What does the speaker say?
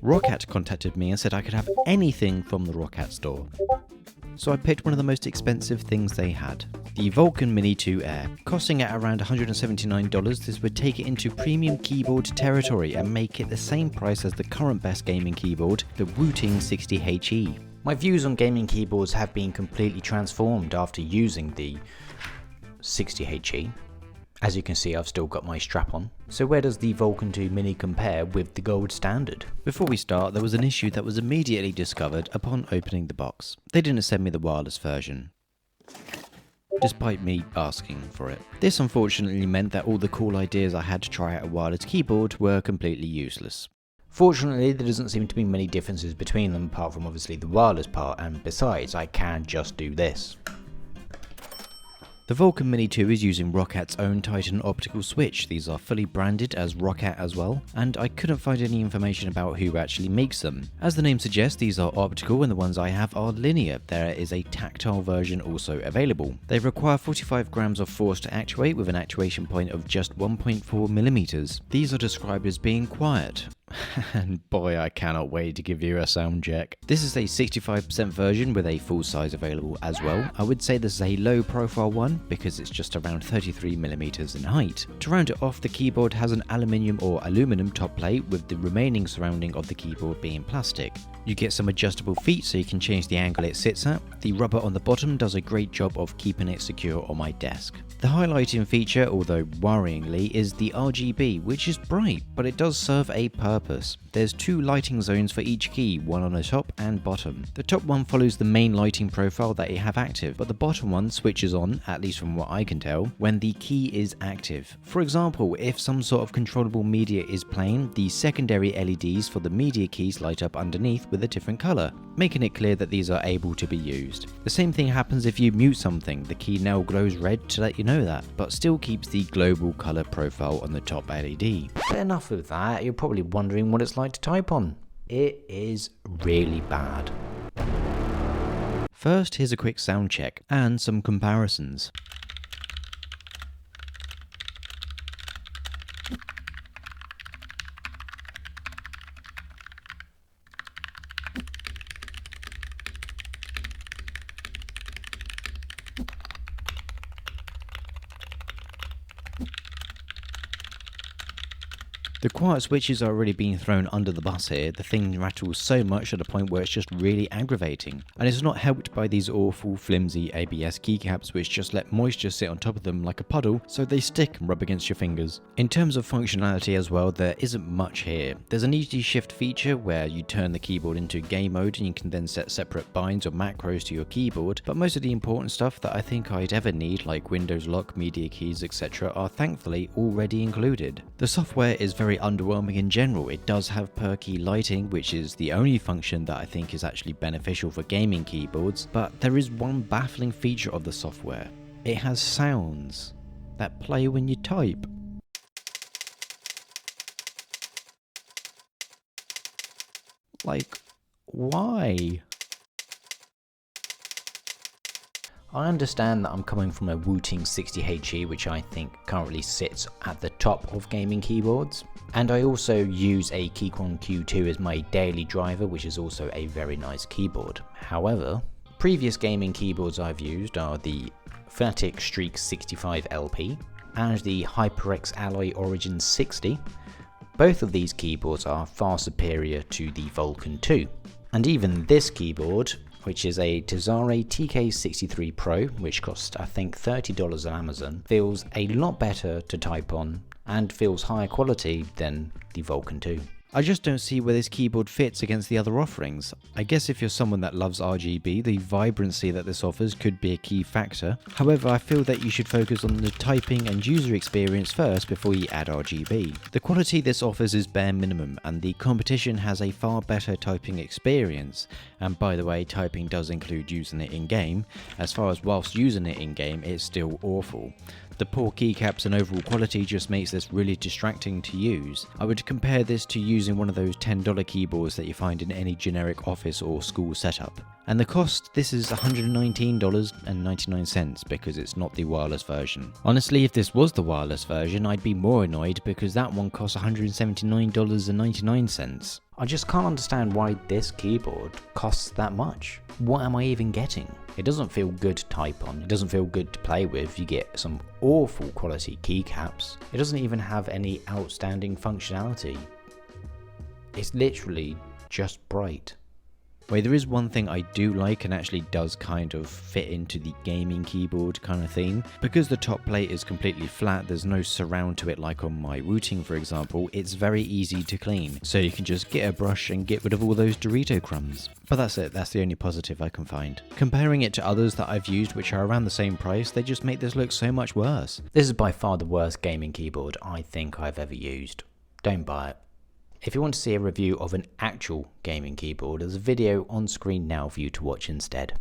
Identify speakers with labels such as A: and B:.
A: ROCCAT contacted me and said I could have anything from the ROCCAT store. So I picked one of the most expensive things they had, the Vulcan Mini 2 Air. Costing at around $179, this would take it into premium keyboard territory and make it the same price as the current best gaming keyboard, the Wooting 60HE. My views on gaming keyboards have been completely transformed after using the 60HE. As you can see, I've still got my strap on. So where does the Vulcan 2 Mini compare with the gold standard? Before we start, there was an issue that was immediately discovered upon opening the box. They didn't send me the wireless version, despite me asking for it. This unfortunately meant that all the cool ideas I had to try out a wireless keyboard were completely useless. Fortunately, there doesn't seem to be many differences between them apart from obviously the wireless part, and besides, I can just do this. The Vulcan Mini 2 is using ROCCAT's own Titan optical switch. These are fully branded as ROCCAT as well, and I couldn't find any information about who actually makes them. As the name suggests, these are optical and the ones I have are linear. There is a tactile version also available. They require 45 grams of force to actuate with an actuation point of just 1.4 millimeters. These are described as being quiet. And boy, I cannot wait to give you a sound check. This is a 65% version with a full size available as well. I would say this is a low profile one because it's just around 33mm in height. To round it off, the keyboard has an aluminium or aluminum top plate with the remaining surrounding of the keyboard being plastic. You get some adjustable feet so you can change the angle it sits at. The rubber on the bottom does a great job of keeping it secure on my desk. The highlighting feature, although worryingly, is the RGB, which is bright, but it does serve a purpose. There's two lighting zones for each key, one on the top and bottom. The top one follows the main lighting profile that you have active, but the bottom one switches on, at least from what I can tell, when the key is active. For example, if some sort of controllable media is playing, the secondary LEDs for the media keys light up underneath with a different color, making it clear that these are able to be used. The same thing happens if you mute something. The key now glows red to let you know that, but still keeps the global color profile on the top LED. But enough of that, you're probably wondering what it's like to type on. It is really bad. First, here's a quick sound check and some comparisons. The quiet switches are already being thrown under the bus here. The thing rattles so much to the point where it's just really aggravating. And it's not helped by these awful flimsy ABS keycaps which just let moisture sit on top of them like a puddle so they stick and rub against your fingers. In terms of functionality as well, there isn't much here. There's an easy shift feature where you turn the keyboard into game mode and you can then set separate binds or macros to your keyboard, but most of the important stuff that I think I'd ever need, like Windows lock, media keys, etc., are thankfully already included. The software is very underwhelming in general. It does have perky lighting, which is the only function that I think is actually beneficial for gaming keyboards, but there is one baffling feature of the software. It has sounds that play when you type. Like, why? I understand that I'm coming from a Wooting 60HE, which I think currently sits at the top of gaming keyboards, and I also use a Keychron Q2 as my daily driver, which is also a very nice keyboard. However, previous gaming keyboards I've used are the Fnatic Streak 65 LP and the HyperX Alloy Origin 60. Both of these keyboards are far superior to the Vulcan 2, and even this keyboard, which is a Tazare TK63 Pro, which costs I think $30 on Amazon, feels a lot better to type on and feels higher quality than the Vulcan 2. I just don't see where this keyboard fits against the other offerings. I guess if you're someone that loves RGB, the vibrancy that this offers could be a key factor. However, I feel that you should focus on the typing and user experience first before you add RGB. The quality this offers is bare minimum, and the competition has a far better typing experience. And by the way, typing does include using it in-game. As far as whilst using it in-game, it's still awful. The poor keycaps and overall quality just makes this really distracting to use. I would compare this to using one of those $10 keyboards that you find in any generic office or school setup. And the cost, this is $119.99 because it's not the wireless version. Honestly, if this was the wireless version, I'd be more annoyed because that one costs $179.99. I just can't understand why this keyboard costs that much. What am I even getting? It doesn't feel good to type on, it doesn't feel good to play with, you get some awful quality keycaps. It doesn't even have any outstanding functionality. It's literally just bright. Wait, there is one thing I do like and actually does kind of fit into the gaming keyboard kind of theme. Because the top plate is completely flat, there's no surround to it like on my routing for example, it's very easy to clean. So you can just get a brush and get rid of all those Dorito crumbs. But that's it, that's the only positive I can find. Comparing it to others that I've used which are around the same price, they just make this look so much worse. This is by far the worst gaming keyboard I think I've ever used. Don't buy it. If you want to see a review of an actual gaming keyboard, there's a video on screen now for you to watch instead.